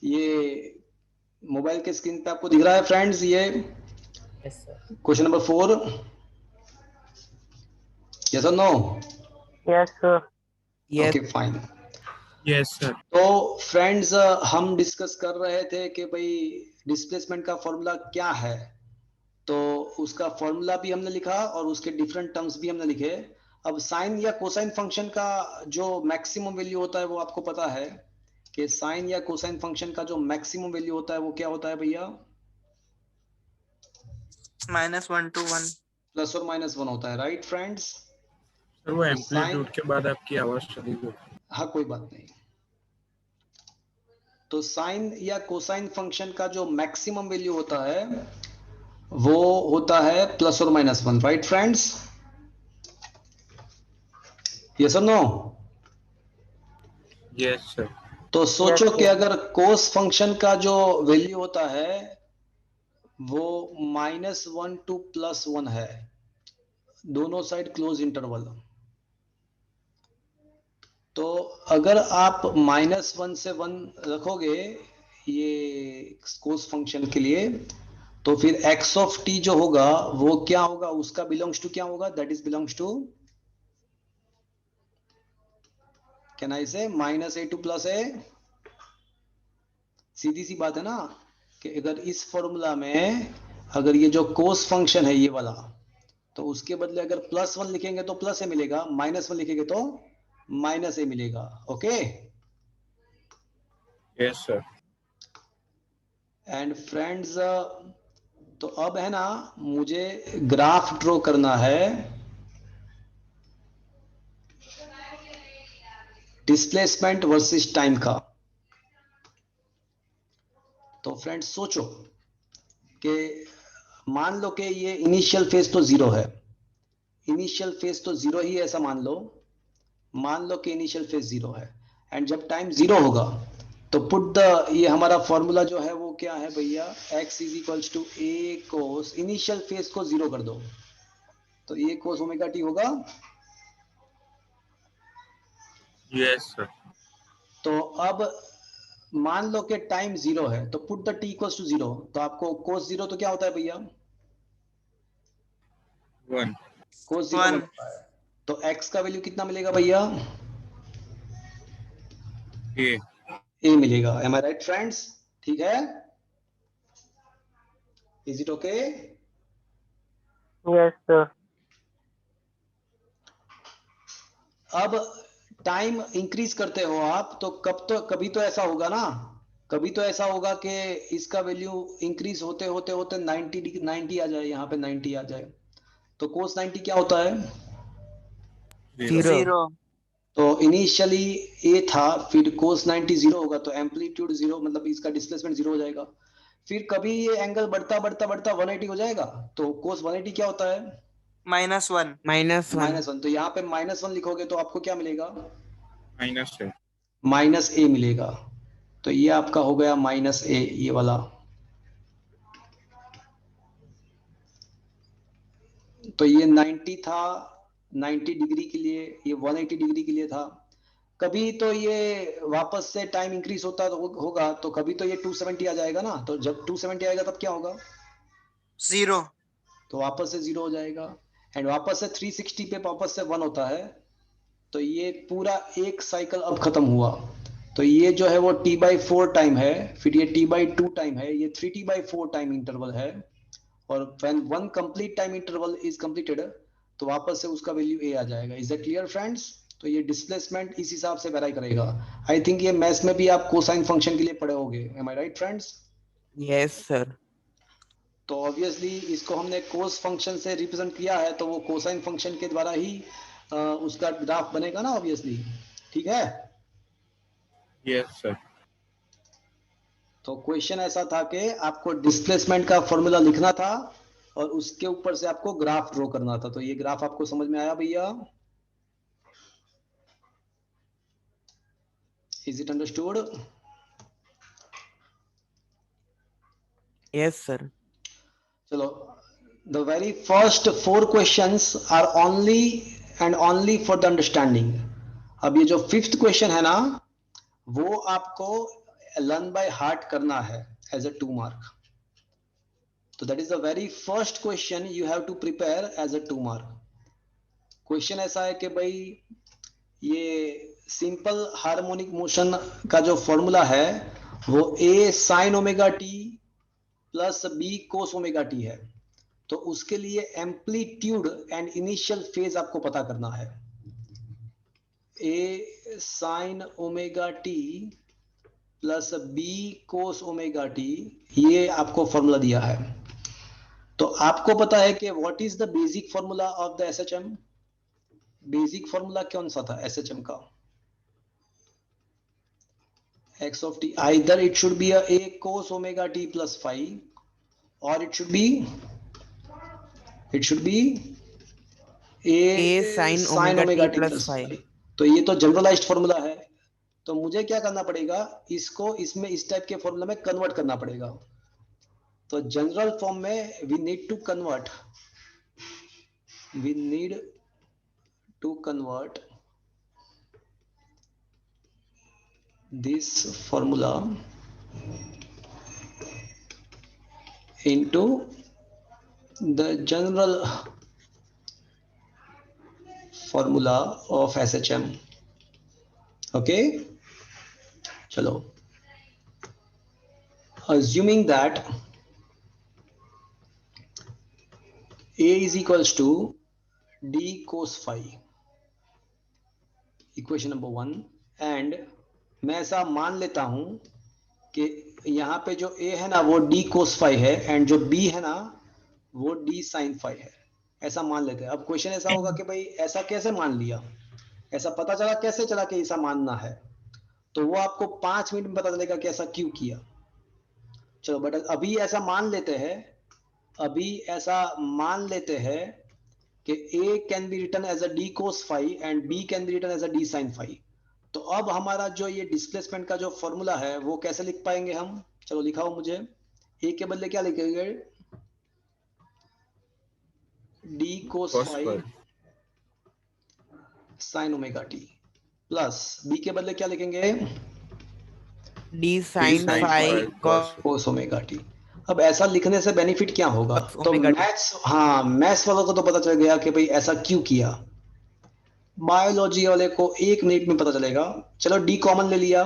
ये मोबाइल के स्क्रीन पे आपको दिख रहा है फ्रेंड्स ये yes sir. Question number 4? Yes और no? Yes sir. Yes okay fine. Yes sir. तो फ्रेंड्स हम डिस्कस कर रहे थे कि भाई डिस्प्लेसमेंट का फॉर्मूला क्या है, तो उसका फॉर्मूला भी हमने लिखा और उसके डिफरेंट टर्म्स भी हमने लिखे। अब साइन या कोसाइन फंक्शन का जो मैक्सिमम वैल्यू होता है वो आपको पता है कि साइन या कोसाइन फंक्शन का जो मैक्सिमम वैल्यू होता है वो क्या होता है भैया? -1 to 1 प्लस और माइनस 1 होता है, राइट फ्रेंड्स? सर वो एम्पलीट्यूड के बाद आपकी आवाज चली गई। हाँ कोई बात नहीं। तो साइन या कोसाइन फंक्शन का जो मैक्सिमम वैल्यू होता है वो होता है प्लस और माइनस 1, राइट फ्रेंड्स? यस और नो? Yes sir. तो सोचो Yes, कि sir. अगर कोस फंक्शन का जो वैल्यू होता है वो -1 टू +1 है, दोनों साइड क्लोज इंटरवल। तो अगर आप -1 से 1 रखोगे ये कोस फंक्शन के लिए, तो फिर x ऑफ t जो होगा वो क्या होगा? उसका बिलोंग्स टू क्या होगा? That is belongs to, can I say -a to +a? सीधी सी बात है ना कि अगर इस फॉर्मूला में अगर ये जो कोस फंक्शन है ये वाला, तो उसके बदले अगर +1 लिखेंगे तो +a मिलेगा, -1 लिखेंगे तो -a मिलेगा। Okay yes sir. And friends, तो अब है ना मुझे ग्राफ ड्रॉ करना है डिस्प्लेसमेंट वर्सेस टाइम का। तो फ्रेंड्स सोचो कि मान लो कि ये इनिशियल फेज तो 0 है, इनिशियल फेज तो 0 ही है, ऐसा मान लो कि इनिशियल फेज 0 है, एंड जब टाइम 0 होगा तो पुट द, ये हमारा फॉर्मूला जो है वो क्या है भैया? x is equals to a cos, initial phase को 0 कर दो तो a कोस ओमेगा t होगा। Yes sir. तो अब मान लो कि टाइम 0 है तो put the t equals to 0, तो आपको कोस 0 तो क्या होता है भैया? 1। कोस 0 1 होता है। तो x का वैल्यू कितना मिलेगा भैया? ए। a मिलेगा। M I right friends? ठीक है, is it okay? Yes, sir. अब टाइम इंक्रीज करते हो आप तो कभी तो ऐसा होगा ना, कभी तो ऐसा होगा कि इसका वैल्यू इंक्रीज होते होते होते 90 आ जाए, यहाँ पे 90 आ जाए, तो कोस 90 क्या होता है? 0। 0 तो इनिशियली ए था, फिर कोस 90 0 होगा तो एम्पलीट्यूड 0, मतलब इसका डिस्प्लेसमेंट 0 हो जाएगा। फिर कभी ये एंगल बढ़ता बढ़ता बढ़ता 180 हो जाएगा, तो कोस 180 क्या होता है? -1 -1। तो यहाँ पे -1 लिखोगे तो आपको क्या मिलेगा? माइनस है। -a मिलेगा। तो ये आपका हो गया -a, ये वाला। तो ये 90 था 90 डिग्री के लिए, ये 180 डिग्री के लिए था। कभी तो ये वापस से टाइम इंक्रीज होता तो होगा, तो कभी तो ये 270 आ जाएगा ना, तो जब 270 आएगा तब क्या होगा? 0 तो वापस से 0 हो जाएगा, एंड वापस से 360 पे वापस से 1 होता है। तो ये पूरा एक साइकिल अब खत्म हुआ। तो ये जो है वो t/4 टाइम है, फिर ये t/2 टाइम है, ये 3t/4 टाइम इंटरवल है, और when one complete time interval is completed तो वापस से उसका वैल्यू a आ जाएगा। Is that clear friends? तो ये डिस्प्लेसमेंट इस हिसाब से वेरी करेगा। आई थिंक ये मैथ्स में भी आप कोसाइन फंक्शन के लिए पढ़े होंगे, M I right friends? Yes sir. तो ऑब्वियसली इसको हमने कोस फंक्शन से रिप्रेजेंट किया है, तो वो कोसाइन फंक्शन के द्वारा ही उसका ग्राफ बनेगा ना ऑब्वियसली। ठीक है, यस सर। तो क्वेश्चन ऐसा था कि आपको डिस्प्लेसमेंट का फॉर्मूला लिखना था और उसके ऊपर से आपको ग्राफ ड्रॉ करना था। तो ये ग्राफ आपको समझ में आया भैया? Is it understood? Yes sir. चलो, the very first 4 questions are only and only for the understanding. अब ये जो 5th क्वेश्चन है ना, वो आपको लर्न बाय हार्ट करना है एज अ 2 मार्क। तो that is the very first question you have to prepare as a 2 mark. क्वेश्चन ऐसा है कि भाई ये सिंपल हार्मोनिक मोशन का जो फॉर्मूला है वो a sin omega t plus b cos omega T है। तो उसके लिए एम्पलीट्यूड एंड इनिशियल फेज आपको पता करना है। a sin omega t plus b cos omega T, ये आपको फॉर्मूला दिया है। तो आपको पता है कि what is the basic formula of the SHM. Basic formula कौन सा था एसएचएम का? x of t, either it should be a cos omega t plus phi or it should be A sin sin omega omega t t plus plus phi. phi। तो ये तो generalised formula है। तो मुझे क्या करना पड़ेगा, इसको इसमें इस टाइप के फॉर्मूला में कन्वर्ट करना पड़ेगा। तो जनरल फॉर्म में we need to convert this formula into the general formula of SHM। okay, चलो, assuming that A is equals to d cos phi, equation number 1, and मैं ऐसा मान लेता हूं कि यहाँ पे जो a है ना वो d cos phi है एंड जो b है ना वो d sin phi है, ऐसा मान लेते हैं। अब क्वेश्चन ऐसा होगा कि भाई ऐसा कैसे मान लिया, ऐसा पता चला कैसे चला कि ऐसा मानना है? तो वो आपको 5 मिनट में पता चलेगा कि ऐसा क्यों किया। चलो बट अभी ऐसा मान लेते हैं कि a can be written as a d cos phi and b can be written as a d sin phi। तो अब हमारा जो ये डिस्प्लेसमेंट का जो फॉर्मूला है वो कैसे लिख पाएंगे हम? चलो लिखाओ मुझे। a के बदले क्या लिखेंगे? d cos phi sin omega t plus b के बदले क्या लिखेंगे? D sin phi cos cos omega t। अब ऐसा लिखने से बेनिफिट क्या होगा? तो omega t. मैथ्स वालों को तो पता चल गया कि भाई ऐसा क्यों किया। बायोलॉजी वाले को 1 मिनट में पता चलेगा। चलो डी कॉमन ले लिया,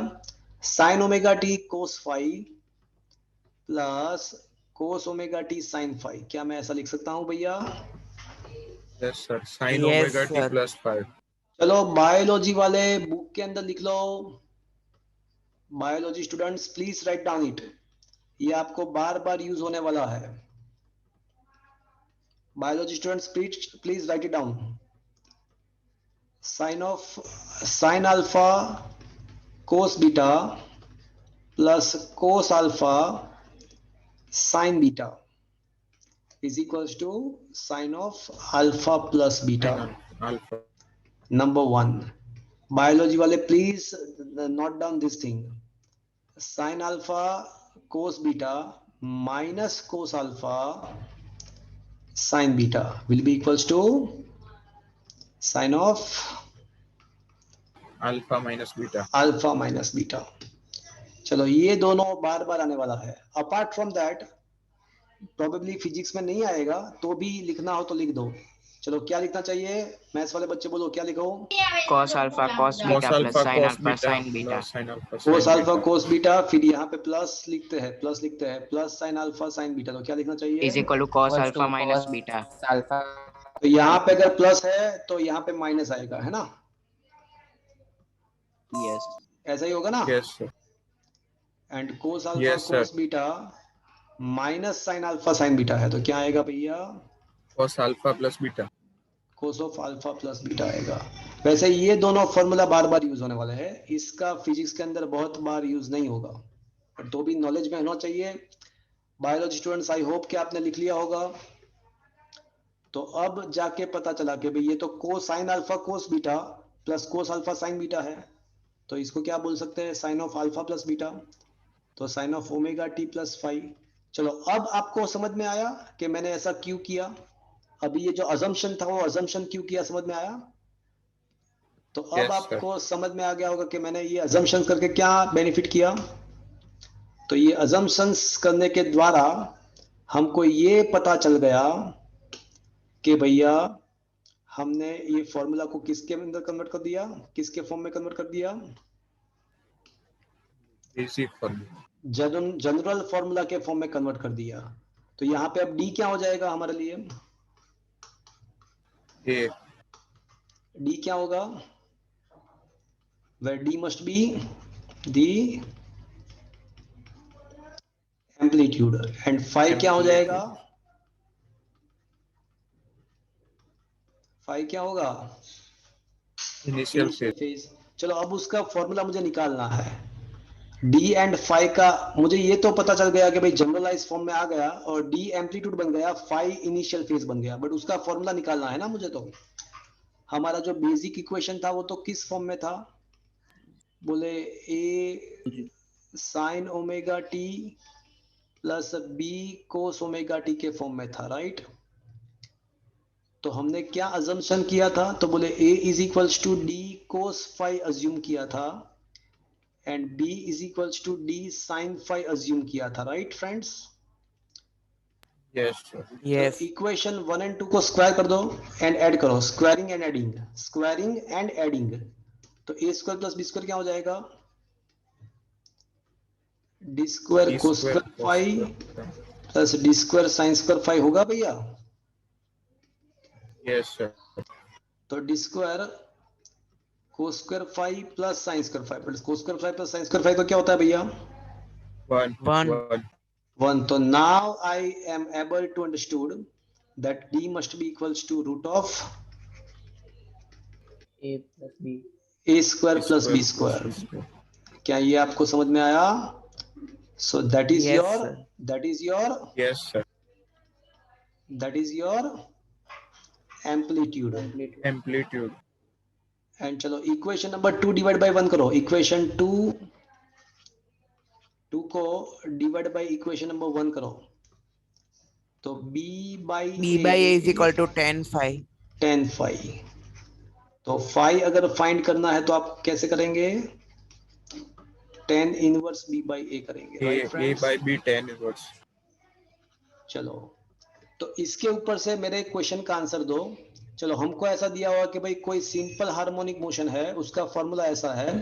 sine omega t cos phi plus cos omega t sine phi. क्या मैं ऐसा लिख सकता हूं भैया? Yes sir, sin Yes, omega t sir. Plus 5। चलो बायोलॉजी वाले बुक के अंदर लिख लो। Biology students please write down it, ये आपको बार बार यूज होने वाला है। Biology students please write it down. Sine alpha cos beta plus cos alpha sine beta is equals to sine of alpha plus beta। Alpha Number 1, biology वाले please note down this thing, sin alpha cos beta minus cos alpha sin beta will be equals to sin of alpha minus beta. alpha minus beta। चलो ये दोनों बार बार आने वाला है। Apart from that probably physics में नहीं आएगा, तो भी लिखना हो तो लिख दो। चलो क्या लिखना चाहिए मैथ्स वाले बच्चे, बोलो क्या लिखो? Cos alpha cos beta plus sin alpha sin beta. Cos alpha cos beta, फिर यहाँ पे प्लस लिखते हैं plus sine alpha sine beta. तो क्या लिखना चाहिए? Is equal to cos alpha minus beta. alpha तो यहाँ पे अगर प्लस है तो यहाँ पे माइनस आएगा, है ना? Yes. ऐसा ही होगा ना? Yes sir. And cos alpha Yes, sir. Cos beta minus sine alpha sine beta है, तो क्या आएगा भैया? cos alpha plus beta. Cos of alpha plus beta आएगा। वैसे ये दोनों फॉर्मूला बार बार यूज होने वाले हैं, इसका फिजिक्स के अंदर बहुत बार यूज नहीं होगा, पर तो भी नॉलेज में होना चाहिए। बायोलॉजी स्टूडेंट्स आई होप कि आपने लिख लिया होगा। तो अब जाके पता चला कि भाई ये तो cos sine alpha cos beta plus cos alpha sine beta है, तो इसको क्या बोल सकते हैं? Sine of alpha plus beta, तो sine of omega t plus five. चलो अब आपको समझ में आया कि मैंने ऐसा क्यों किया। अभी ये जो अजम्पशन था वो अजम्पशन क्यों किया, समझ में आया? तो अब Yes, sir. आपको समझ में आ गया होगा कि मैंने ये अजम्पशन करके क्या बेनिफिट किया। तो ये अजम्पशंस करने के द्वारा हमको ये पता चल गया कि भैया हमने ये फॉर्मूला को किसके अंदर कन्वर्ट कर दिया, किसके फॉर्म में कन्वर्ट कर दिया, बेसिक फॉर्मूला, जनरल फॉर्मूला के फॉर्म में कन्वर्ट कर दिया। तो यहाँ पे अब डी क्या हो जाएगा हमारे लिए, ए डी क्या होगा, where d must be the amplitude and phi क्या हो जाएगा, phi क्या होगा, इनिशियल फेज। फेज। चलो अब उसका फॉर्मूला मुझे निकालना है, d एंड phi का। मुझे ये तो पता चल गया कि भाई जनरलाइज फॉर्म में आ गया और d एम्पलीट्यूड बन गया, phi इनिशियल फेज बन गया, बट उसका फॉर्मूला निकालना है ना मुझे। तो हमारा जो बेसिक इक्वेशन था वो तो किस फॉर्म में था, बोले a sin omega t plus b cos omega t के फॉर्म में था, राइट। तो हमने क्या अजम्पशन किया था, तो बोले a is equals to d cos phi assume किया था and b is equals to d sin phi assume किया था, right friends. Yes sir. Yes. Equation 1 and 2 को स्क्वायर कर दो एंड ऐड करो, squaring and adding, squaring and adding. तो a square plus b square क्या हो जाएगा, d square cos square phi plus d square sin square phi होगा भैया। Yes sir. तो d square cos square phi plus sin square phi plus cos square phi plus sin square phi तो क्या होता है भैया, 1 1। तो now I am able to understood that d must be equals to root of A plus B. a square plus b square. क्या ये आपको समझ में आया? So that is Yes, your, sir. That is your, yes sir. That is your amplitude. Amplitude. And चलो equation number 2 divide by 1 करो, equation 2 को divide by equation number 1 करो। तो b by B by A is equal to tan phi. tan phi। तो phi अगर find करना है तो आप कैसे करेंगे, tan inverse b by a करेंगे, a right a friends. By B tan inverse. चलो तो इसके ऊपर से मेरे क्वेश्चन का आंसर दो। चलो हमको ऐसा दिया हुआ कि भाई कोई सिंपल हार्मोनिक मोशन है, उसका फॉर्मूला ऐसा है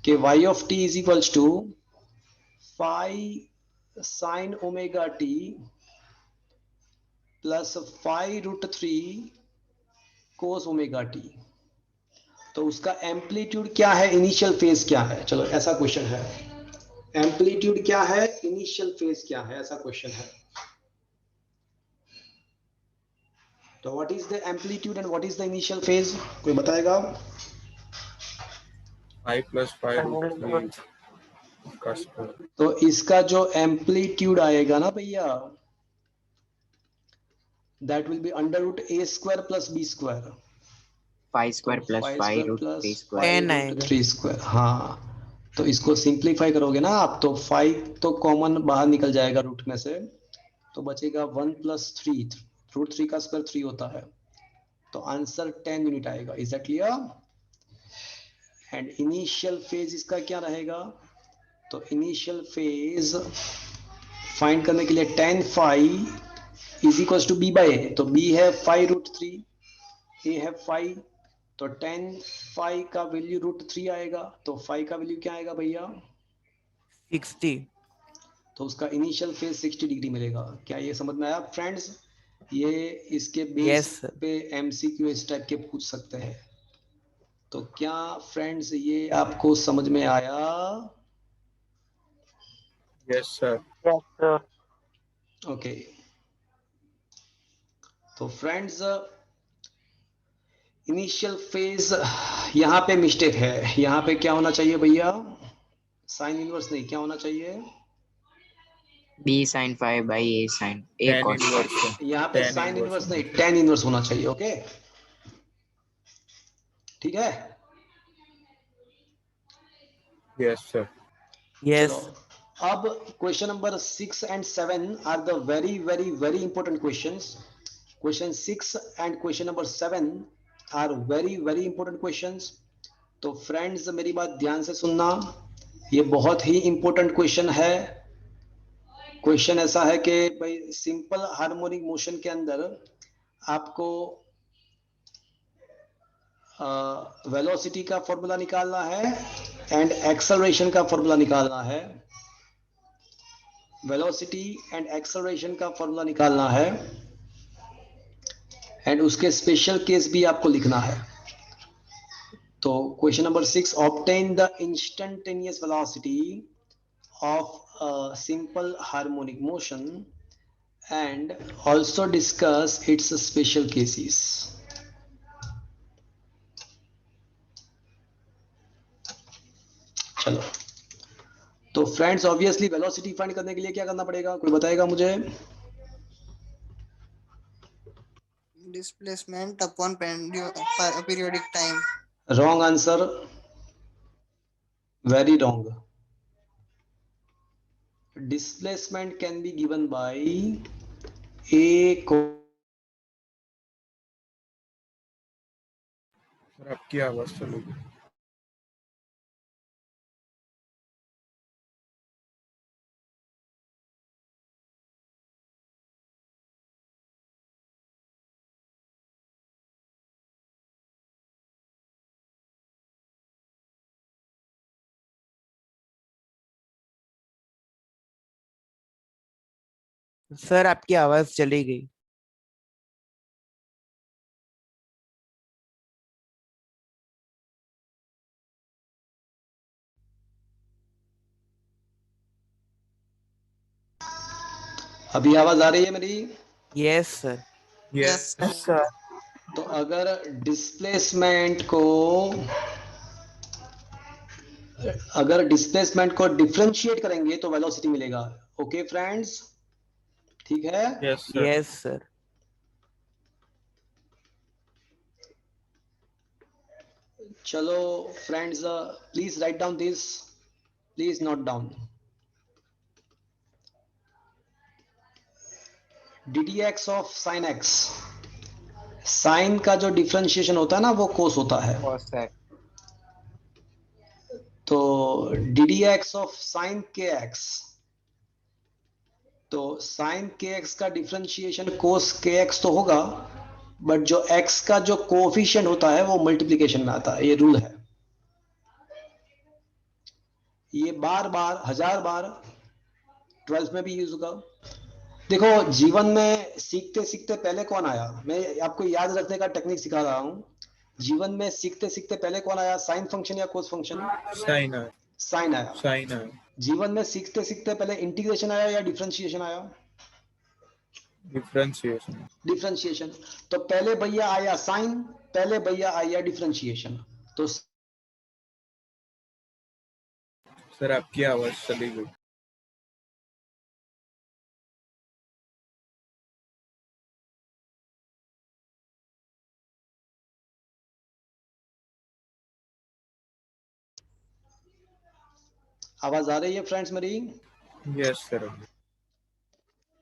कि y of t is equals to phi sin omega t plus phi root 3 cos omega t। तो उसका एम्पलीट्यूड क्या है, इनिशियल फेज क्या है, चलो ऐसा क्वेश्चन है, एम्पलीट्यूड क्या है, इनिशियल फेज क्या है, ऐसा क्वेश्चन है। तो what is the amplitude and what is the initial phase, कोई बताएगा? I plus 5 root 3 का स्क्वायर। तो इसका जो एम्पलीट्यूड आएगा ना भैया, that will be under root a square plus b square, Phi square plus phi root 3 square. n आएगा 3 स्क्वायर। हाँ तो इसको सिंप्लीफाई करोगे ना आप, तो 5 तो कॉमन बाहर निकल जाएगा रूट में से, तो बचेगा 1 प्लस 3, रूट 3 का स्क्वायर 3 होता है, तो आंसर 10 यूनिट आएगा। Is that clear? And initial phase इसका क्या रहेगा, तो इनिशियल फेज फाइंड करने के लिए tan phi is equal to b by a। तो b है phi रूट 3, a है phi, तो tan phi का वैल्यू रूट 3 आएगा, तो phi का वैल्यू क्या आएगा भैया, 60. तो उसका इनिशियल फेज 60 डिग्री मिलेगा। क्या ये समझ में आया फ्रेंड्स? ये इसके बेस Yes, sir. पे एमसीक्यू इस टाइप के पूछ सकते हैं। तो क्या फ्रेंड्स ये आपको समझ में आया? Yes sir. Yes, sir. Okay तो फ्रेंड्स इनिशियल फेज, यहाँ पे मिस्टेक है, यहाँ पे क्या होना चाहिए भैया, साइन इनवर्स नहीं, क्या होना चाहिए, B sin phi by A sin A tan cos phi. Inverse. यहाँ पे tan साइन inverse इनवर्स नहीं, tan इनवर्स होना चाहिए। ओके ठीक है। Yes sir. Yes. चलो अब question number 6 and 7 are the very very very important questions. Question 6 and question number 7 are very very important questions. तो फ्रेंड्स मेरी बात ध्यान से सुनना ये बहुत ही इंपॉर्टेंट क्वेश्चन है। क्वेश्चन ऐसा है कि भाई सिंपल हार्मोनिक मोशन के अंदर आपको वेलोसिटी का फॉर्मूला निकालना है एंड एक्सेलरेशन का फॉर्मूला निकालना है। वेलोसिटी एंड एक्सेलरेशन का फॉर्मूला निकालना है एंड उसके स्पेशल केस भी आपको लिखना है। तो question number 6, obtain the instantaneous velocity of a simple harmonic motion and also discuss it's special cases. चलो, तो फ्रेंड्स ऑब्वियसली वेलोसिटी फाइंड करने के लिए क्या करना पड़ेगा, कोई बताएगा मुझे? Displacement upon periodic time. Wrong answer, very wrong. Displacement can be given bye A sir आपकी आवाज चली गई। सर आपकी आवाज चली गई। अभी आवाज आ रही है मेरी? Yes sir. Yes, yes sir. तो अगर डिस्प्लेसमेंट को डिफरेंशिएट करेंगे तो वेलोसिटी मिलेगा। ओके फ्रेंड्स, ठीक है? Yes sir. Yes sir. चलो friends, please write down this, please note down. ddx of sin x, sine का जो डिफरेंशिएशन होता है ना वो कोस होता है। Cosec. तो ddx ऑफ sin kx, तो sin kx का डिफरेंशिएशन cos kx तो होगा, बट जो x का जो कोफिशिएंट होता है वो मल्टीप्लिकेशन में आता है। ये रूल है, ये बार बार 1000 बार 12th में भी यूज होगा। देखो, जीवन में सीखते सीखते पहले कौन आया, मैं आपको याद रखने का टेक्निक सिखा रहा हूं। जीवन में सीखते सीखते पहले कौन आया, साइन फंक्शन या कोस फंक्शन? साइन आया। साइन आया। साइन आया। जीवन में सीखते सीखते पहले इंटीग्रेशन आया या डिफरेंशिएशन आया? डिफरेंशिएशन। डिफरेंशिएशन। तो पहले भैया आया साइन, पहले भैया आया डिफरेंशिएशन। तो सर आपकी आवाज चली गई। आवाज आ रही है फ्रेंड्स मेरी? Yes sir.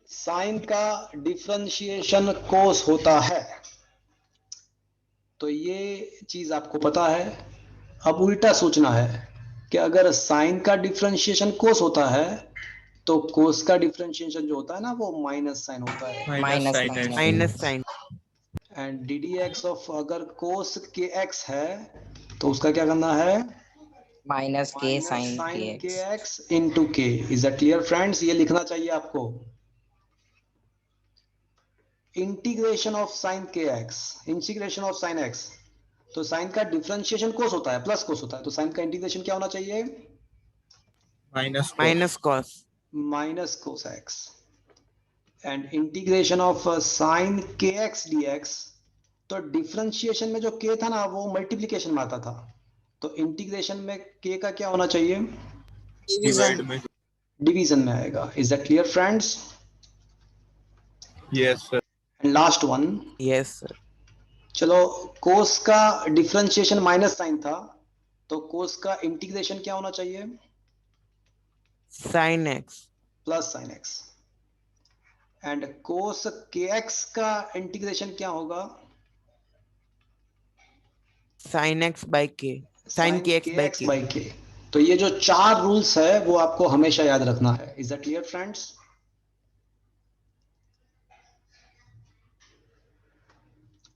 साइन का डिफरेंशिएशन कोस होता है, तो ये चीज आपको पता है। अब उल्टा सोचना है कि अगर साइन का डिफरेंशिएशन कोस होता है तो कोस का डिफरेंशिएशन जो होता है ना वो माइनस साइन होता है। Minus sine minus sine. And D D X of अगर कोस के एक्स है तो उसका क्या करना है, माइनस के साइन साइन के के एक्स। एक्स इंटू के। Is that clear friends? ये लिखना चाहिए आपको, इंटीग्रेशन ऑफ साइन के x, integration of sine x. तो साइन का डिफरेंशिएशन कोस होता है, प्लस कोस होता है, तो साइन का इंटीग्रेशन क्या होना चाहिए? Minus cos. Minus cos x. And integration of sine के एक्स डी एक्स, तो डिफरेंशिएशन में जो के था ना वो मल्टीप्लीकेशन में आता था, तो इंटीग्रेशन में के का क्या होना चाहिए? Division. में। डिवीजन में आएगा। Is that clear friends? Yes sir. And last one, yes sir. चलो, कोस का डिफरेंशिएशन माइनस साइन था, तो कोस का इंटीग्रेशन क्या होना चाहिए? Sine x plus sine x. And cos के एक्स का इंटीग्रेशन क्या होगा? साइन एक्स बाई के, साइन के एक्स बाई के। बाई के। तो ये जो 4 रूल्स है वो आपको हमेशा याद रखना है। Is that clear friends?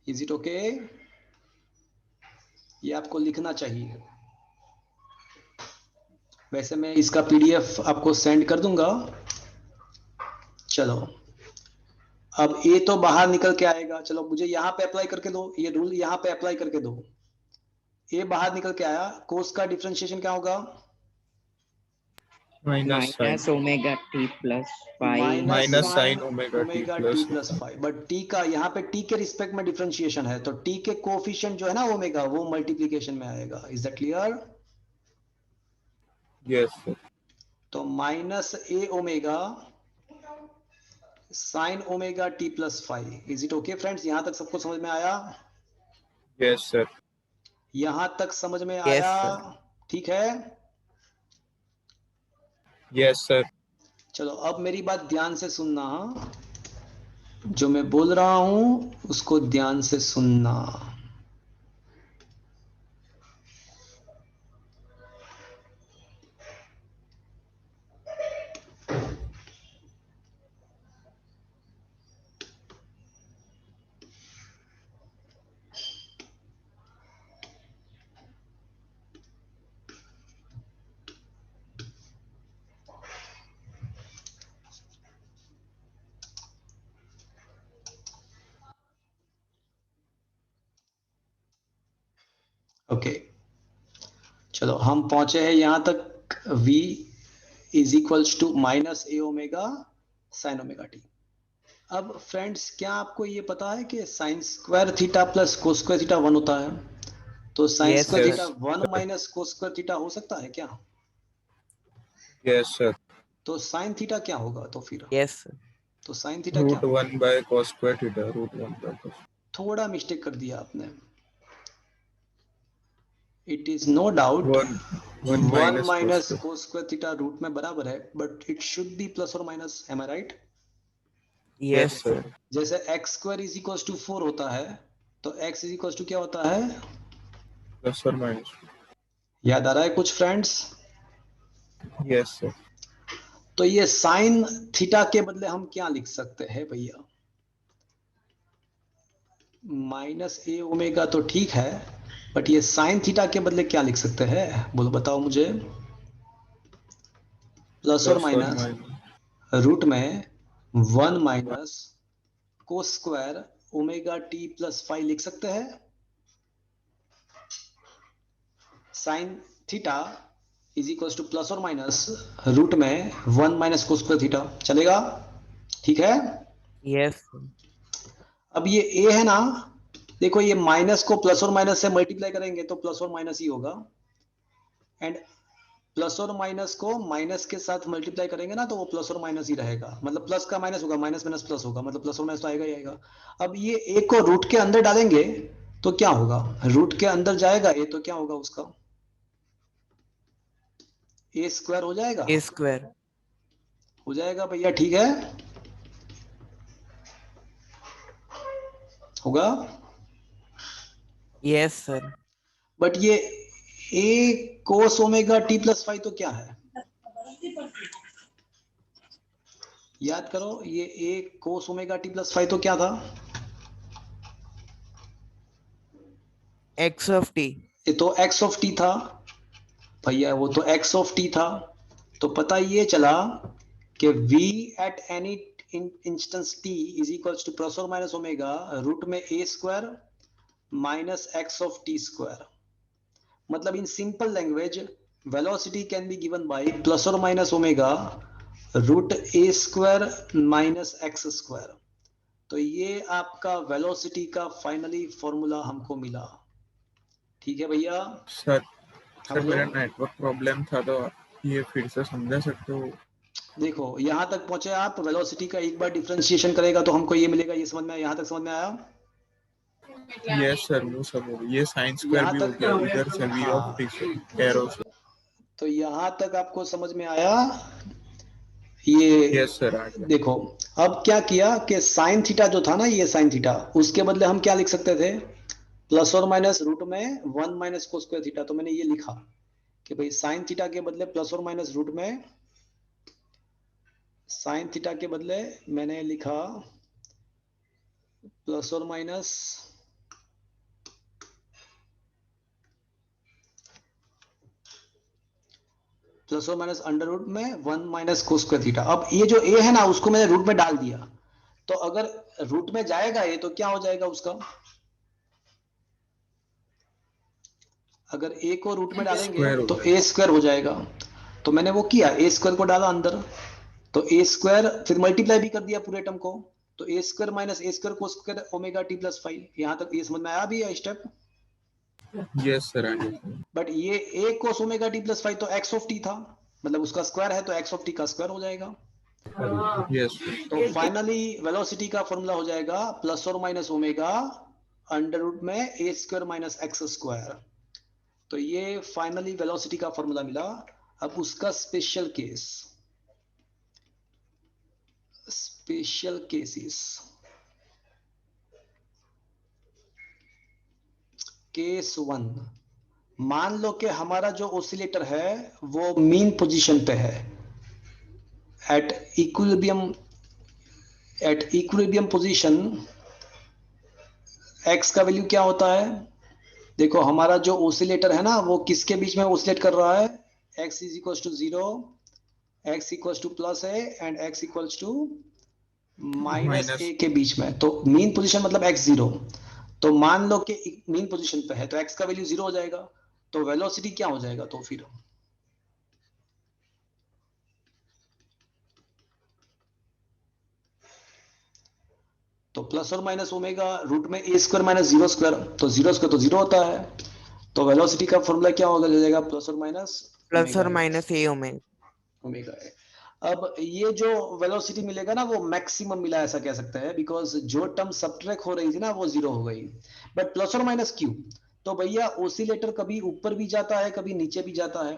Is it okay? ये आपको लिखना चाहिए। वैसे मैं इसका पीडीएफ आपको सेंड कर दूंगा। चलो, अब ए तो बाहर निकल के आएगा। चलो मुझे यहां पे अप्लाई करके दो, ये रूल यहां पे अप्लाई करके दो। ए बाहर निकल के आया, कोस का डिफरेंशिएशन क्या होगा? Minus minus omega t plus phi minus sign omega T omega t plus plus five. But T का यहाँ पे टी के रिस्पेक्ट में डिफरेंशिएशन है, तो टी के कोफिशिएंट जो है ना ओमेगा, वो मल्टीप्लीकेशन में आएगा। Is that clear? Yes sir. तो minus a omega sine omega t plus five. Is it okay friends? यहां तक सबको समझ में आया? Yes sir. यहां तक समझ में आया? ठीक है। Yes sir. चलो अब मेरी बात ध्यान से सुनना, जो मैं बोल रहा हूं उसको ध्यान से सुनना। ओके, चलो हम पहुंचे हैं यहां तक। v is equals to minus a omega sine omega t. अब फ्रेंड्स, क्या आपको ये पता है कि sine square theta plus cos square theta 1 होता है? तो sine Yes, square sir. Theta 1 minus cos square theta हो सकता है क्या? Yes sir. तो साइन थीटा क्या होगा तो फिर? yes sir. तो साइन थीटा क्या? Root 1 by cos square theta, root 1 by cos। थोड़ा मिस्टेक कर दिया आपने। It is no doubt 1 minus cos square theta root में बराबर है, but it should be plus और minus. Am I right? yes sir. जैसे x square is equal to 4 होता है, तो एक्स इज इक्वल टू क्या होता है? प्लस और माइनस। याद आ रहा है कुछ फ्रेंड्स? Yes sir. तो ये साइन थीटा के बदले हम क्या लिख सकते हैं भैया? माइनस ए ओमेगा तो ठीक है, बट ये साइन थीटा के बदले क्या लिख सकते हैं? बोलो, बताओ मुझे। प्लस और माइनस रूट में 1 minus cos square omega t plus 5 लिख सकते हैं। Sine theta is equal to plus और माइनस रूट में 1 माइनस कोस स्क्वायर थीटा। चलेगा? ठीक है। yes sir. अब ये ए है ना, देखो ये माइनस को प्लस और माइनस से मल्टीप्लाई करेंगे तो प्लस और माइनस ही होगा, एंड प्लस और माइनस को माइनस के साथ मल्टीप्लाई करेंगे ना तो वो प्लस और माइनस ही रहेगा। मतलब प्लस का माइनस होगा, माइनस माइनस प्लस होगा, मतलब प्लस और माइनस तो आएगा ही आएगा। अब ये ए को रूट के अंदर डालेंगे तो क्या होगा? रूट के अंदर जाएगा ए तो क्या होगा उसका? ए स्क्वायर हो जाएगा। a square. हो जाएगा भैया, ठीक है? होगा? yes sir. बट ये ए कोस ओमेगा टी प्लस 5 तो क्या है? याद करो, ये ए कोस ओमेगा टी प्लस 5 तो क्या था? x of t. ये तो एक्स ऑफ टी था भैया, वो तो एक्स ऑफ टी था। तो पता ये चला कि v at any instance t is equal to plus और माइनस ओमेगा रूट में a square minus x of t square. मतलब in simple language, velocity can be given by plus और minus omega root a square minus x square. तो ये आपका velocity का finally formula हमको मिला। ठीक है भैया? सर मेरा नेटवर्क प्रॉब्लम था, तो ये फिर से समझा सकते हो? देखो यहां तक पहुंचे आप, वेलोसिटी का एक बार डिफरेंशिएशन करेगा तो हमको ये मिलेगा। ये समझ में आया? यहां तक समझ में आया? यस सर, वो सब हो गया। ये साइन स्क्वायर भी हो गया इधर से, v ऑफ t से एरो से। तो यहां तक आपको समझ में आया? ये यस सर, आ गया। देखो अब क्या किया कि साइन थीटा जो था ना, ये साइन थीटा, उसके बदले हम क्या लिख सकते थे? प्लस और माइनस रूट में 1 माइनस कोस स्क्वायर थीटा। तो मैंने ये लिखा कि भाई साइन थीटा के बदले प्लस और माइनस रूट में, साइन थीटा के बदले मैंने लिखा प्लस और माइनस अंडर रूट में 1 माइनस कोस स्क्वायर थीटा। अब ये जो ए है ना उसको मैंने रूट में डाल दिया, तो अगर रूट में जाएगा ये तो क्या हो जाएगा उसका, अगर ए को रूट में डालेंगे तो ए स्क्वायर हो जाएगा। तो मैंने वो किया, ए स्क्वायर को डाला अंदर, तो ए स्क्वायर फिर मल्टीप्लाई भी कर दिया पूरे टर्म को, तो a square minus a square cos square omega t plus 5। यहां तक ये समझ में आया भी है स्टेप? Yes sir. बट ये ए कोस ओमेगा टी प्लस 5 तो एक्स ऑफ टी था, मतलब उसका स्क्वायर है तो एक्स ऑफ टी का स्क्वायर हो जाएगा। यस। तो फाइनली वेलोसिटी का फॉर्मूला हो जाएगा प्लस और माइनस ओमेगा अंडर रूट में a square minus x square. तो ये फाइनली वेलोसिटी का फॉर्मूला मिला। अब उसका special case, special cases, case 1, मान लो कि हमारा जो ऑसिलेटर है वो मीन पोजीशन पे है, एट इक्विलिब्रियम पोजीशन। एक्स का वैल्यू क्या होता है, देखो हमारा जो ऑसिलेटर है ना वो किसके बीच में ऑसिलेट कर रहा है, x is equal to 0, x equal to plus a and x equal to minus a के बीच में। तो मीन पोजीशन मतलब x0। तो मान लो कि मीन पोजीशन पे है तो x का वैल्यू 0 हो जाएगा, तो वेलोसिटी क्या हो जाएगा, तो फिर तो प्लस और माइनस ओमेगा रूट में ए स्क्वायर माइनस 0 स्क्वायर, तो 0 स्क्वायर तो 0 होता है। तो वेलोसिटी का फॉर्मूला क्या होगा, हो जाएगा प्लस और माइनस ए ओमेगा ए। अब ये जो वेलोसिटी मिलेगा ना वो मैक्सिमम मिला ऐसा कह सकते हैं, बिकॉज जो टर्म सबट्रैक्ट हो रही थी ना वो 0 हो गई। बट प्लस और माइनस क्यों, तो भैया ओसिलेटर कभी ऊपर भी जाता है कभी नीचे भी जाता है,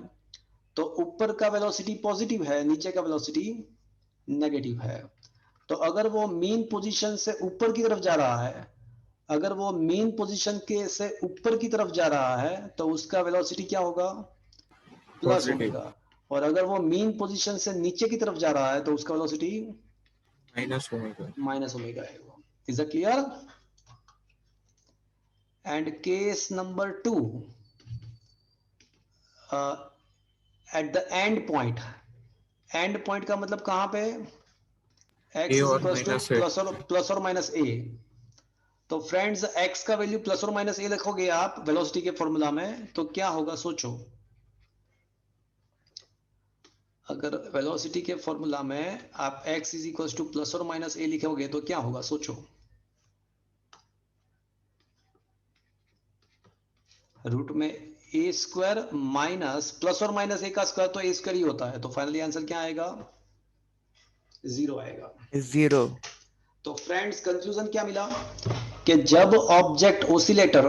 तो ऊपर का वेलोसिटी पॉजिटिव है, नीचे का वेलोसिटी नेगेटिव है। तो अगर वो मीन पोजीशन से ऊपर की तरफ जा रहा है, अगर वो मीन पोजीशन के से ऊपर की तरफ जा रहा है तो उसका वेलोसिटी क्या होगा, प्लस ओमेगा। और अगर वो मीन पोजीशन से नीचे की तरफ जा रहा है तो उसका वेलोसिटी माइनस ओमेगा है। Is it clear? And case number 2, at the end point, and point का मतलब कहां पे, x प्लस और माइनस ए। तो फ्रेंड्स x का वैल्यू प्लस और माइनस ए लिखोगे आप वेलोसिटी के फॉर्मूला में तो क्या होगा सोचो, अगर वेलोसिटी के फॉर्मूला में आप x is equal to plus और माइनस ए लिखोगे तो क्या होगा सोचो, रूट में ए स्क्वायर माइनस प्लस और माइनस ए का स्क्वायर तो ए स्क्वायर ही होता है, तो फाइनली आंसर क्या आएगा, 0 आएगा। 0। तो फ्रेंड्स कंक्लूजन क्या मिला कि जब ऑब्जेक्ट ओसिलेटर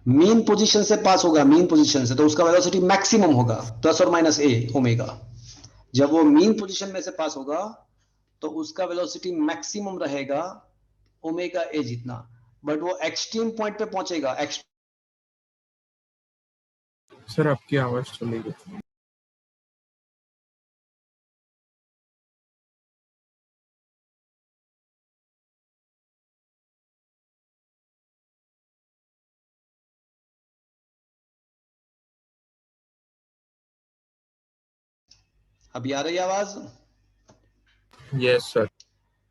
मीन पोजीशन से पास होगा, मीन पोजीशन से, तो उसका वेलोसिटी मैक्सिमम होगा प्लस और माइनस ए ओमेगा। जब वो मीन पोजीशन में से पास होगा तो उसका वेलोसिटी मैक्सिमम रहेगा ओमेगा ए जितना। बट वो एक्सट्रीम पॉइंट पे पहुंचेगा। सर आपकी आवाज चली गई। अभी आ रही आवाज? Yes sir.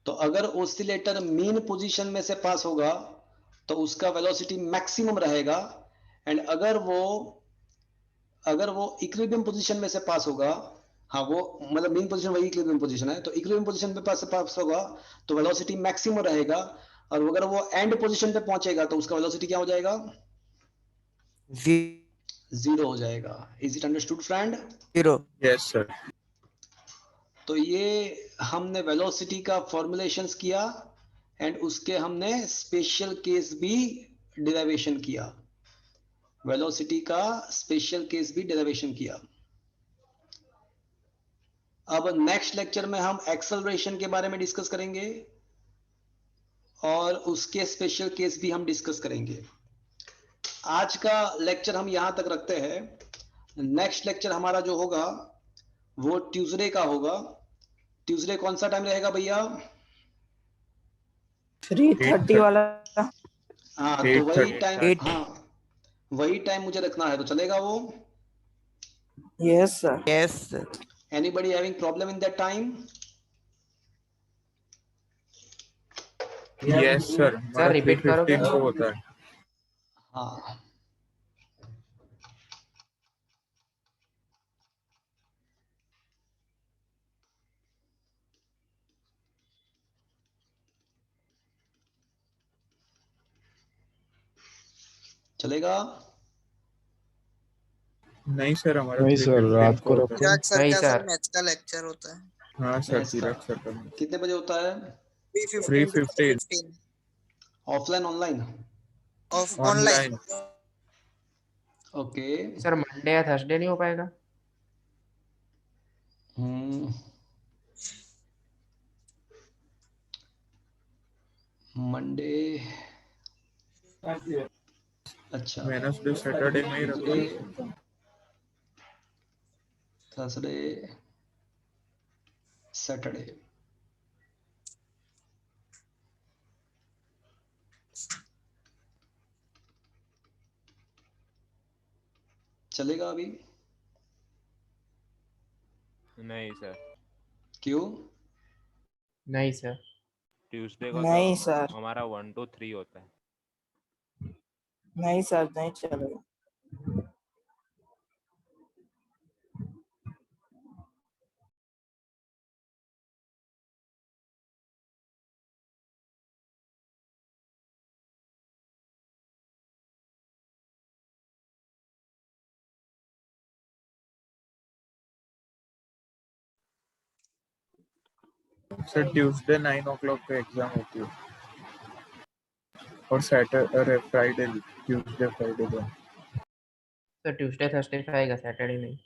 तो अगर ऑसिलेटर मीन पोजीशन में से पास होगा तो उसका वेलोसिटी मैक्सिमम रहेगा, एंड अगर वो इक्विलिब्रियम पोजीशन में से पास होगा, हाँ वो मतलब मीन पोजीशन वही इक्विलिब्रियम पोजीशन है, तो इक्विलिब्रियम पोजीशन पे पास होगा तो वेलोसिटी मैक्सिमम रहेगा। और अगर वो एंड पोजीशन पे पहुंचेगा तो उसका वेलोसिटी क्या हो जाएगा, 0 हो जाएगा। Is it understood friend? 0। Yes sir. तो ये हमने वेलोसिटी का फॉर्मुलेशंस किया एंड उसके हमने स्पेशल केस भी डेरिवेशन किया, वेलोसिटी का स्पेशल केस भी डेरिवेशन किया। अब नेक्स्ट लेक्चर में हम एक्सेलरेशन के बारे में डिस्कस करेंगे और उसके स्पेशल केस भी हम डिस्कस करेंगे। आज का लेक्चर हम यहां तक रखते हैं। नेक्स्ट लेक्चर हमारा जो होगा वो ट्यूसडे का होगा। ट्यूसडे कौन सा टाइम रहेगा भैया? 3:30 वाला। हाँ तो वही 8:30 टाइम, हाँ वही टाइम मुझे रखना है, तो चलेगा वो? Yes sir. Yes, sir. Anybody having problem in that time? Yes sir, Sir, repeat करोगे? 3:15 को होता है। हाँ चलेगा? नहीं सर, हमारा नहीं सर, 3:15 रात को होता है। चिराग सर नहीं का sir. सर मैथ्स का लेक्चर होता है हाँ सर, मैथ्स का चिराग सर का कितने बजे होता है? 3:15 to 3:15 4:15 offline online? Of online. Online. Okay. Sir, Monday या Thursday नहीं हो पाएगा? मंडे, अच्छा वेडनेसडे सैटरडे में ही रखो। थर्सडे सैटरडे, चलेगा अभी? नहीं सर, क्यों? नहीं sir. ट्यूसडे को नहीं तो सर, हमारा 1 to 3 होता है। नहीं सर, नहीं चलेगा। सर ट्यूसडे 9 o'clock पे एग्जाम होती है, और सैटरडे फ्राइडे, ट्यूसडे फ्राइडे को। Sir, Tuesday Thursday का आएगा, Saturday नहीं।